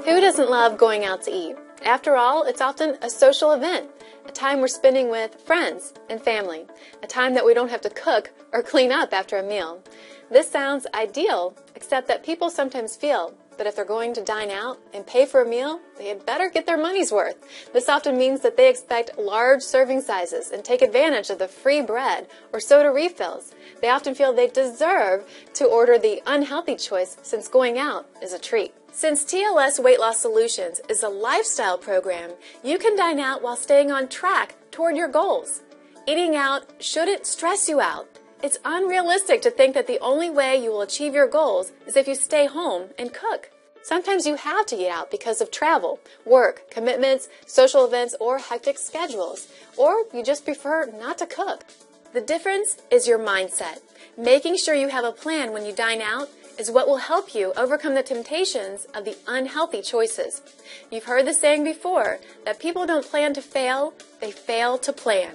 Who doesn't love going out to eat? After all, it's often a social event, a time we're spending with friends and family, a time that we don't have to cook or clean up after a meal. This sounds ideal, except that people sometimes feel that if they're going to dine out and pay for a meal, they had better get their money's worth. This often means that they expect large serving sizes and take advantage of the free bread or soda refills. They often feel they deserve to order the unhealthy choice since going out is a treat. Since TLS Weight Loss Solutions is a lifestyle program, you can dine out while staying on track toward your goals. Eating out shouldn't stress you out. It's unrealistic to think that the only way you will achieve your goals is if you stay home and cook. Sometimes you have to eat out because of travel, work, commitments, social events, or hectic schedules, or you just prefer not to cook. The difference is your mindset. Making sure you have a plan when you dine out is what will help you overcome the temptations of the unhealthy choices. You've heard the saying before that people don't plan to fail, they fail to plan.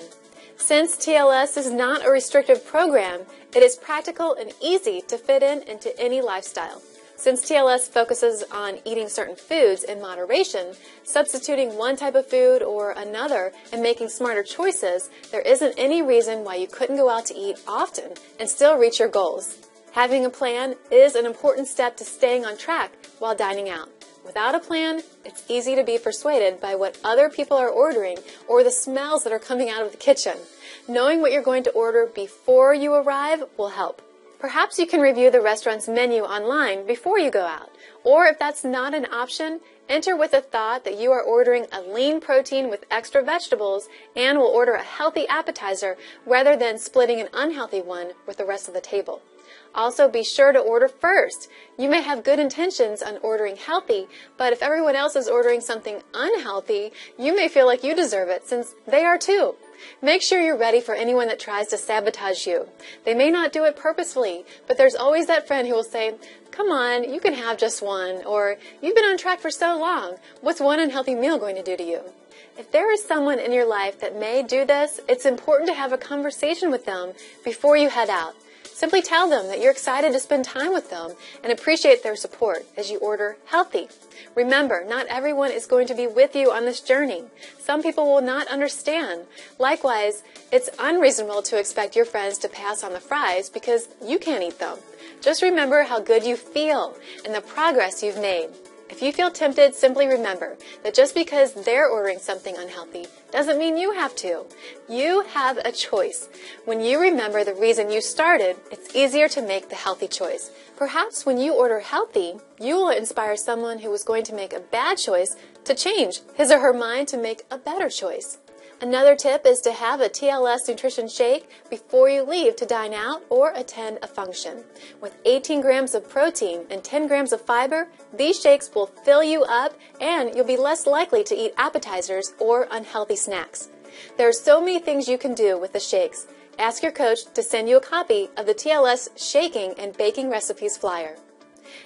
Since TLS is not a restrictive program, it is practical and easy to fit into any lifestyle. Since TLS focuses on eating certain foods in moderation, substituting one type of food or another and making smarter choices, there isn't any reason why you couldn't go out to eat often and still reach your goals. Having a plan is an important step to staying on track while dining out. Without a plan, it's easy to be persuaded by what other people are ordering or the smells that are coming out of the kitchen. Knowing what you're going to order before you arrive will help. Perhaps you can review the restaurant's menu online before you go out. Or if that's not an option, enter with the thought that you are ordering a lean protein with extra vegetables and will order a healthy appetizer rather than splitting an unhealthy one with the rest of the table. Also, be sure to order first. You may have good intentions on ordering healthy, but if everyone else is ordering something unhealthy, you may feel like you deserve it since they are too. Make sure you're ready for anyone that tries to sabotage you. They may not do it purposefully, but there's always that friend who will say, "Come on, you can have just one," or "You've been on track for so long. What's one unhealthy meal going to do to you?" If there is someone in your life that may do this, it's important to have a conversation with them before you head out. Simply tell them that you're excited to spend time with them and appreciate their support as you order healthy. Remember, not everyone is going to be with you on this journey. Some people will not understand. Likewise, it's unreasonable to expect your friends to pass on the fries because you can't eat them. Just remember how good you feel and the progress you've made. If you feel tempted, simply remember that just because they're ordering something unhealthy doesn't mean you have to. You have a choice. When you remember the reason you started, it's easier to make the healthy choice. Perhaps when you order healthy, you will inspire someone who was going to make a bad choice to change his or her mind to make a better choice. Another tip is to have a TLS nutrition shake before you leave to dine out or attend a function. With 18 grams of protein and 10 grams of fiber, these shakes will fill you up and you'll be less likely to eat appetizers or unhealthy snacks. There are so many things you can do with the shakes. Ask your coach to send you a copy of the TLS shaking and baking recipes flyer.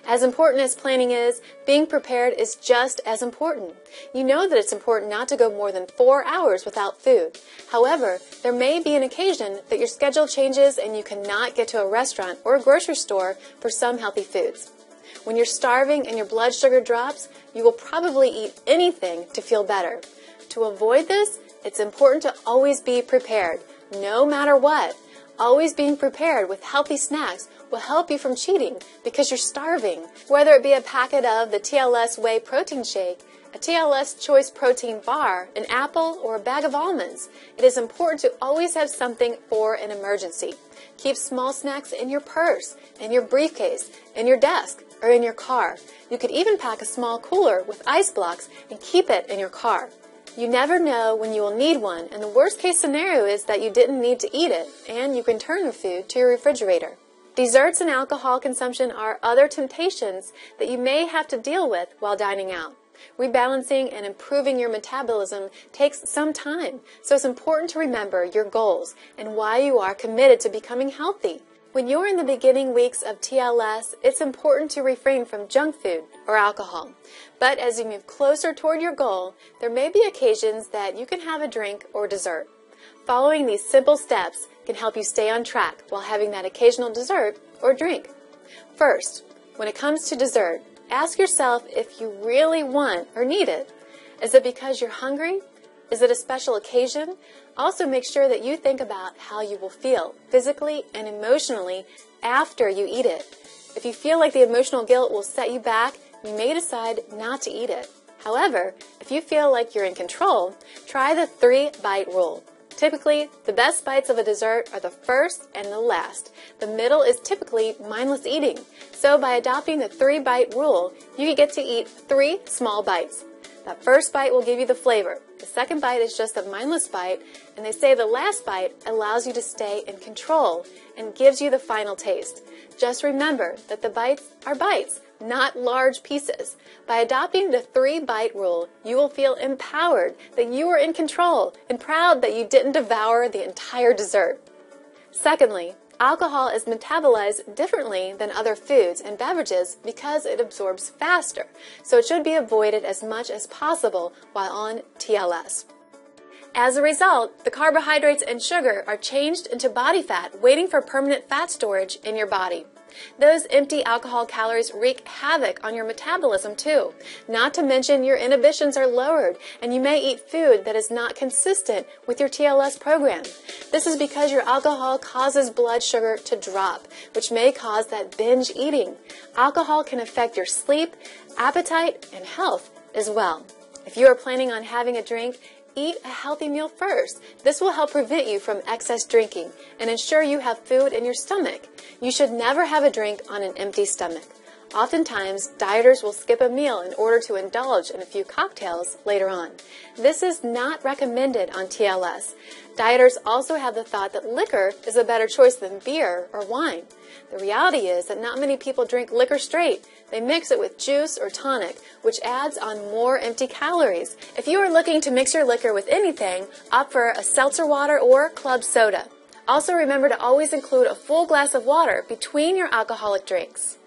As important as planning is, being prepared is just as important. You know that it's important not to go more than 4 hours without food. However, there may be an occasion that your schedule changes and you cannot get to a restaurant or a grocery store for some healthy foods. When you're starving and your blood sugar drops, you will probably eat anything to feel better. To avoid this, it's important to always be prepared, no matter what. Always being prepared with healthy snacks will help you from cheating because you're starving. Whether it be a packet of the TLS Whey protein shake, a TLS Choice protein bar, an apple, or a bag of almonds, it is important to always have something for an emergency. Keep small snacks in your purse, in your briefcase, in your desk, or in your car. You could even pack a small cooler with ice blocks and keep it in your car. You never know when you will need one, and the worst case scenario is that you didn't need to eat it, and you can turn the food to your refrigerator. Desserts and alcohol consumption are other temptations that you may have to deal with while dining out. Rebalancing and improving your metabolism takes some time, so it's important to remember your goals and why you are committed to becoming healthy. When you're in the beginning weeks of TLS, it's important to refrain from junk food or alcohol. But as you move closer toward your goal, there may be occasions that you can have a drink or dessert. Following these simple steps can help you stay on track while having that occasional dessert or drink. First, when it comes to dessert, Ask yourself if you really want or need it. Is it because you're hungry? Is it a special occasion? Also make sure that you think about how you will feel physically and emotionally after you eat it. If you feel like the emotional guilt will set you back, you may decide not to eat it. However, if you feel like you're in control, try the 3-bite rule. Typically, the best bites of a dessert are the first and the last. The middle is typically mindless eating. So by adopting the 3-bite rule, you can get to eat 3 small bites. That first bite will give you the flavor. The second bite is just a mindless bite, and they say the last bite allows you to stay in control and gives you the final taste. Just remember that the bites are bites, not large pieces. By adopting the 3-bite rule, you will feel empowered that you are in control and proud that you didn't devour the entire dessert. Secondly, alcohol is metabolized differently than other foods and beverages because it absorbs faster, so it should be avoided as much as possible while on TLS. As a result, the carbohydrates and sugar are changed into body fat, waiting for permanent fat storage in your body. Those empty alcohol calories wreak havoc on your metabolism too. Not to mention your inhibitions are lowered and you may eat food that is not consistent with your TLS program. This is because your alcohol causes blood sugar to drop, which may cause that binge eating. Alcohol can affect your sleep, appetite, and health as well. If you are planning on having a drink, eat a healthy meal first. This will help prevent you from excess drinking and ensure you have food in your stomach. You should never have a drink on an empty stomach. Oftentimes, dieters will skip a meal in order to indulge in a few cocktails later on. This is not recommended on TLS. Dieters also have the thought that liquor is a better choice than beer or wine. The reality is that not many people drink liquor straight. They mix it with juice or tonic, which adds on more empty calories. If you are looking to mix your liquor with anything, opt for a seltzer water or club soda. Also remember to always include a full glass of water between your alcoholic drinks.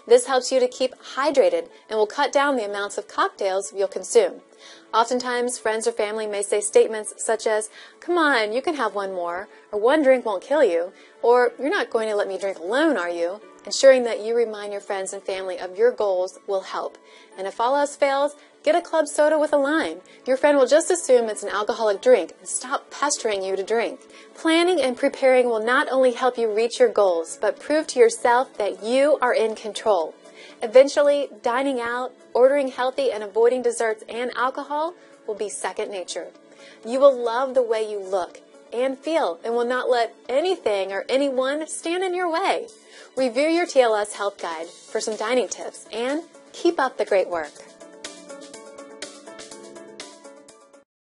This helps you to keep hydrated and will cut down the amounts of cocktails you'll consume. Oftentimes, friends or family may say statements such as, "Come on, you can have one more," or "One drink won't kill you," or "You're not going to let me drink alone, are you?" Ensuring that you remind your friends and family of your goals will help. And if all else fails, get a club soda with a lime. Your friend will just assume it's an alcoholic drink and stop pestering you to drink. Planning and preparing will not only help you reach your goals, but prove to yourself that you are in control. Eventually, dining out, ordering healthy, and avoiding desserts and alcohol will be second nature. You will love the way you look and feel and will not let anything or anyone stand in your way. Review your TLS Health Guide for some dining tips and keep up the great work.